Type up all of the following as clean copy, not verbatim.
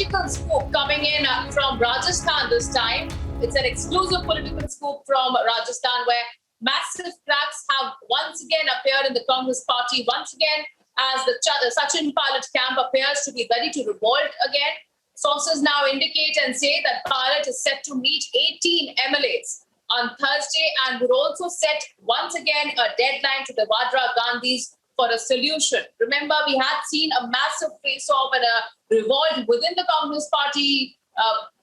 political scoop coming in from Rajasthan this time. It's an exclusive political scoop from Rajasthan where massive cracks have once again appeared in the Congress party. Once again, as the Sachin Pilot camp appears to be ready to revolt again. Sources now indicate and say that Pilot is set to meet 18 MLAs on Thursday and would also set once again a deadline to the Vadra Gandhis for a solution. Remember, we had seen a massive face-off and a revolt within the Congress party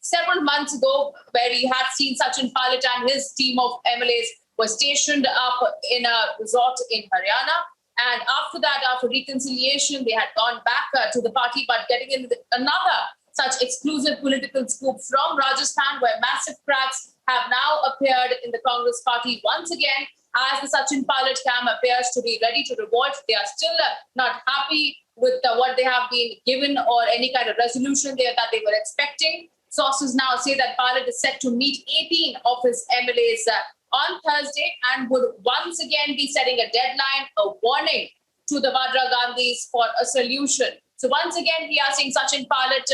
several months ago, where we had seen Sachin Pilot and his team of MLAs were stationed up in a resort in Haryana. And after that, after reconciliation, they had gone back to the party, but getting into another such exclusive political scoop from Rajasthan, where massive cracks have now appeared in the Congress party once again, as the Sachin Pilot camp appears to be ready to revolt. They are still not happy with what they have been given or any kind of resolution that they were expecting. Sources now say that Pilot is set to meet 18 of his MLAs on Thursday and would once again be setting a deadline, a warning to the Vadra Gandhis for a solution. So once again, we are seeing Sachin Pilot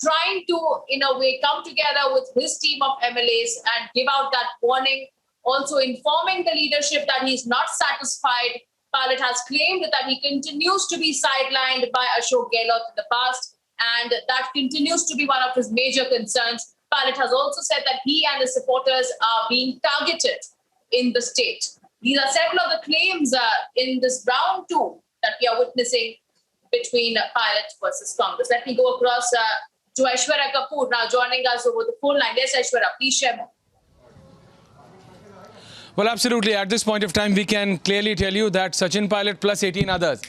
trying to, in a way, come together with his team of MLAs and give out that warning, also informing the leadership that he's not satisfied. Pilot has claimed that he continues to be sidelined by Ashok Gehlot in the past, and that continues to be one of his major concerns. Pilot has also said that he and his supporters are being targeted in the state. These are several of the claims in this round two that we are witnessing between Pilot versus Congress. Let me go across to Aishwarya Kapoor now joining us over the phone line. Yes, Aishwarya, please share more. Well, absolutely. At this point of time, we can clearly tell you that Sachin Pilot plus 18 others.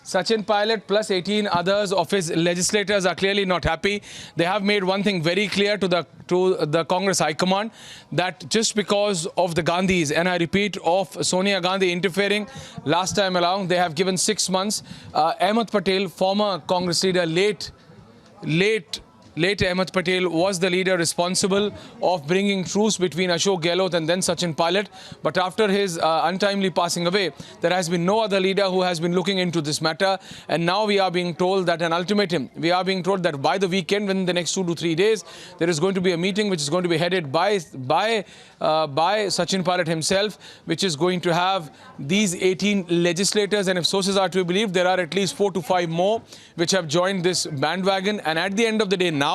Sachin Pilot plus 18 others of his legislators are clearly not happy. They have made one thing very clear to the Congress High Command, that just because of the Gandhis, and I repeat, of Sonia Gandhi interfering last time along, they have given 6 months. Ahmed Patel, former Congress leader, late Ahmed Patel was the leader responsible of bringing truce between Ashok Gehlot and then Sachin Pilot. But after his untimely passing away, there has been no other leader who has been looking into this matter. And now we are being told that an ultimatum, we are being told that by the weekend, within the next 2 to 3 days, there is going to be a meeting which is going to be headed by Sachin Pilot himself, which is going to have these 18 legislators. And if sources are to be believed, there are at least 4 to 5 more which have joined this bandwagon. And at the end of the day, now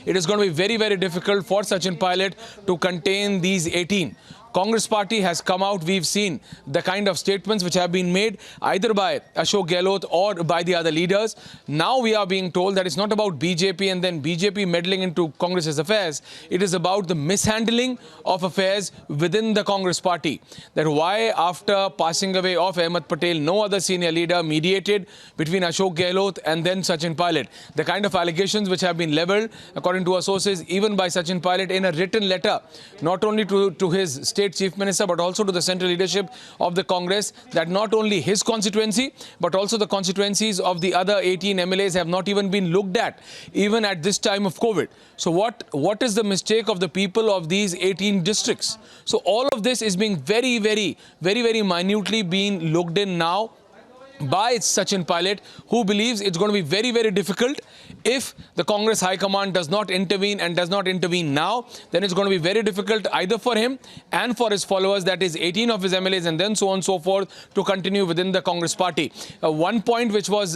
it is going to be very, very difficult for Sachin Pilot to contain these 18. Congress party has come out. We've seen the kind of statements which have been made either by Ashok Gehlot or by the other leaders. Now we are being told that it's not about BJP and then BJP meddling into Congress's affairs. It is about the mishandling of affairs within the Congress party. That why, after passing away of Ahmed Patel, no other senior leader mediated between Ashok Gehlot and then Sachin Pilot. The kind of allegations which have been leveled, according to our sources, even by Sachin Pilot in a written letter, not only to his state chief minister, but also to the central leadership of the Congress, that not only his constituency, but also the constituencies of the other 18 MLAs have not even been looked at, even at this time of COVID. So what is the mistake of the people of these 18 districts? So all of this is being very, very minutely being looked in now by Sachin Pilot, who believes it's going to be very, very difficult. If the Congress High Command does not intervene and does not intervene now, then it's going to be very difficult either for him and for his followers, that is 18 of his MLAs and then so on and so forth, to continue within the Congress party. One point which was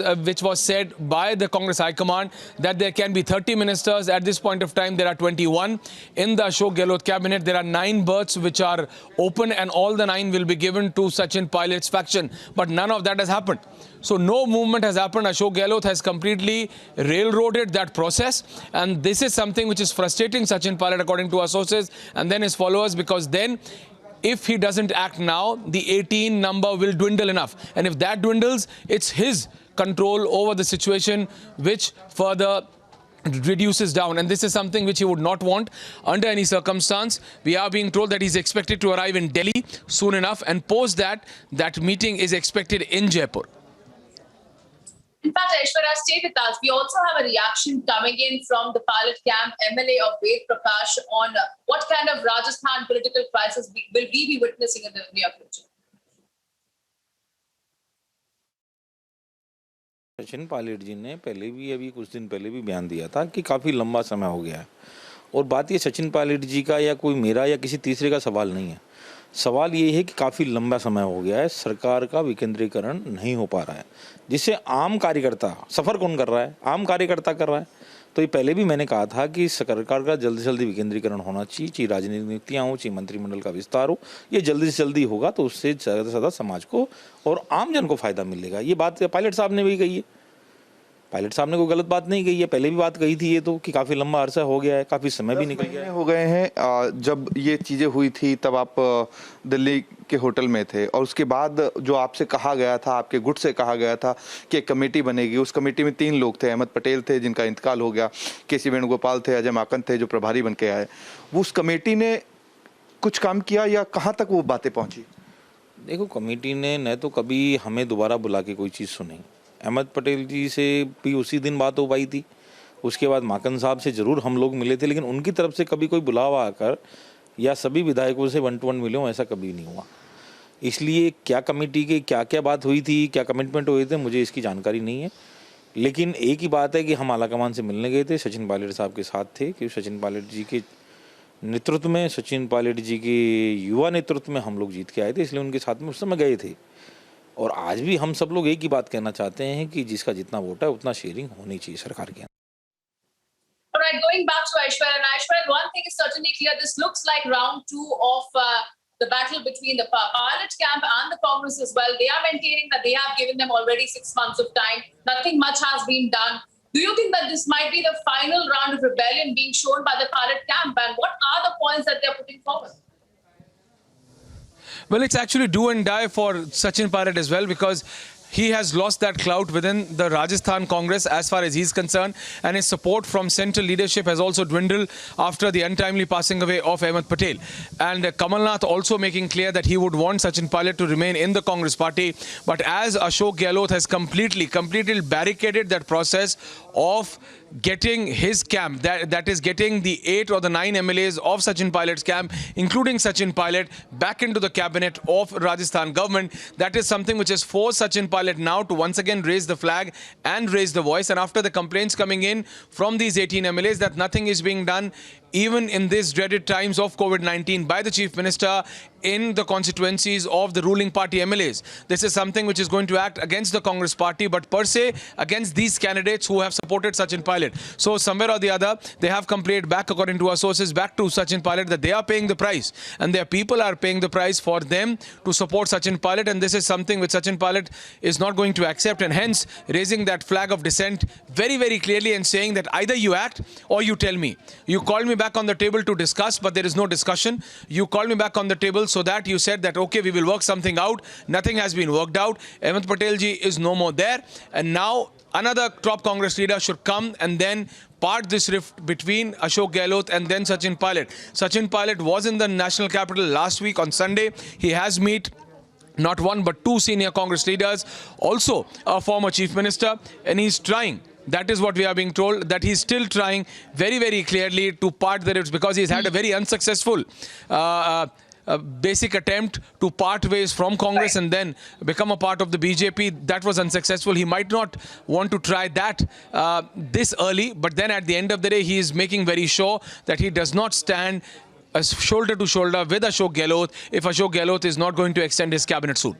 said by the Congress High Command, that there can be 30 ministers. At this point of time, there are 21. In the Ashok Gehlot cabinet, there are 9 berths which are open, and all the 9 will be given to Sachin Pilot's faction. But none of that has happened. So no movement has happened. Ashok Gehlot has completely railroaded that process. And this is something which is frustrating Sachin Pilot, according to our sources, and then his followers, because then if he doesn't act now, the 18 number will dwindle enough. And if that dwindles, it's his control over the situation which further reduces down, and this is something which he would not want under any circumstance. We are being told that he's expected to arrive in Delhi soon enough, and post that meeting is expected in Jaipur. In fact, Aishwarya, stay with us. We also have a reaction coming in from the Pilot camp MLA of Ved Prakash on what kind of Rajasthan political crisis will we be witnessing in the near future. Sachin Pilot ji ने पहले भी अभी कुछ दिन पहले भी बयान दिया था कि काफ़ी लंबा समय हो गया है। और बात ये सचिन पायलट जी का या कोई मेरा या किसी तीसरे का सवाल नहीं है। सवाल ये है कि काफ़ी लंबा समय हो गया है, सरकार का विकेंद्रीकरण नहीं हो पा रहा है, जिससे आम कार्यकर्ता सफ़र कौन कर रहा है? आम कार्यकर्ता कर रहा है। तो ये पहले भी मैंने कहा था कि सरकार का जल्दी से जल्दी विकेंद्रीकरण होना चाहिए, चाहे राजनीतिक नियुक्तियाँ हो, चाहे मंत्रिमंडल का विस्तार हो। ये जल्दी से जल्दी होगा तो उससे ज़्यादा से ज़्यादा समाज को और आम जन को फ़ायदा मिलेगा। ये बात पायलट साहब ने भी कही है। पायलट साहब ने कोई गलत बात नहीं कही है, पहले भी बात कही थी ये तो कि काफ़ी लंबा अरसा हो गया है, काफ़ी समय भी निकल गया है। हो गए हैं जब ये चीज़ें हुई थी तब आप दिल्ली के होटल में थे और उसके बाद जो आपसे कहा गया था, आपके गुट से कहा गया था कि एक कमेटी बनेगी। उस कमेटी में 3 लोग थे, अहमद पटेल थे जिनका इंतकाल हो गया, के.सी. वेणुगोपाल थे, अजय माकन थे जो प्रभारी बन के आए। वो उस कमेटी ने कुछ काम किया या कहाँ तक वो बातें पहुँची? देखो, कमेटी ने न तो कभी हमें दोबारा बुला के कोई चीज़ सुनी। अहमद पटेल जी से भी उसी दिन बात हो पाई थी। उसके बाद माकन साहब से ज़रूर हम लोग मिले थे, लेकिन उनकी तरफ से कभी कोई बुलावा आकर या सभी विधायकों से 1 to 1 मिले हों, ऐसा कभी नहीं हुआ। इसलिए क्या कमेटी के क्या क्या बात हुई थी, क्या कमिटमेंट हुए थे, मुझे इसकी जानकारी नहीं है। लेकिन एक ही बात है कि हम आलाकमान से मिलने गए थे, सचिन पायलट साहब के साथ थे, कि सचिन पायलट जी के नेतृत्व में, सचिन पायलट जी के युवा नेतृत्व में हम लोग जीत के आए थे, इसलिए उनके साथ में उस समय गए थे। और आज भी हम सब लोग एक ही बात कहना चाहते हैं कि जिसका जितना वोट है उतना शेयरिंग होनी चाहिए सरकार के अंदर। All right, going back to Aishwarya. And Aishwarya, one thing is certainly clear. This looks like round 2 of the battle between the Pilot camp and the Congress as well. They are maintaining that they have given them already 6 months of time. Nothing much has been done. Do you think that this might be the final round of rebellion being shown by the Pilot camp? And what are the points that they are putting forward? Well, it's actually do and die for Sachin Pilot as well, because he has lost that clout within the Rajasthan Congress as far as he's concerned, and his support from central leadership has also dwindled after the untimely passing away of Ahmed Patel. And Kamal Nath also making clear that he would want Sachin Pilot to remain in the Congress party. But as Ashok Gehlot has completely barricaded that process of getting his camp, that is getting the 8 or the 9 MLAs of Sachin Pilot's camp, including Sachin Pilot, back into the cabinet of Rajasthan government. That is something which has forced Sachin Pilot now to once again raise the flag and raise the voice. And after the complaints coming in from these 18 MLAs that nothing is being done, even in these dreaded times of COVID-19, by the Chief Minister in the constituencies of the ruling party MLAs. This is something which is going to act against the Congress party, but per se against these candidates who have supported Sachin Pilot. So somewhere or the other, they have complained back, according to our sources, back to Sachin Pilot, that they are paying the price, and their people are paying the price for them to support Sachin Pilot. And this is something which Sachin Pilot is not going to accept, and hence raising that flag of dissent very, very clearly and saying that either you act or you tell me. You called me back on the table to discuss, but there is no discussion. You called me back on the table so that you said that, okay, we will work something out. Nothing has been worked out. Ahmed Patel ji is no more there. And now another top Congress leader should come and then part this rift between Ashok Gehlot and then Sachin Pilot. Sachin Pilot was in the national capital last week on Sunday. He has met not one but 2 senior Congress leaders, also a former chief minister, and he's trying. That is what we are being told, that he's still trying very, very clearly to part the rifts, because he's had a very unsuccessful basic attempt to part ways from Congress and then become a part of the BJP. That was unsuccessful. He might not want to try that this early, but then at the end of the day, he is making very sure that he does not stand shoulder to shoulder with Ashok Gehlot if Ashok Gehlot is not going to extend his cabinet soon.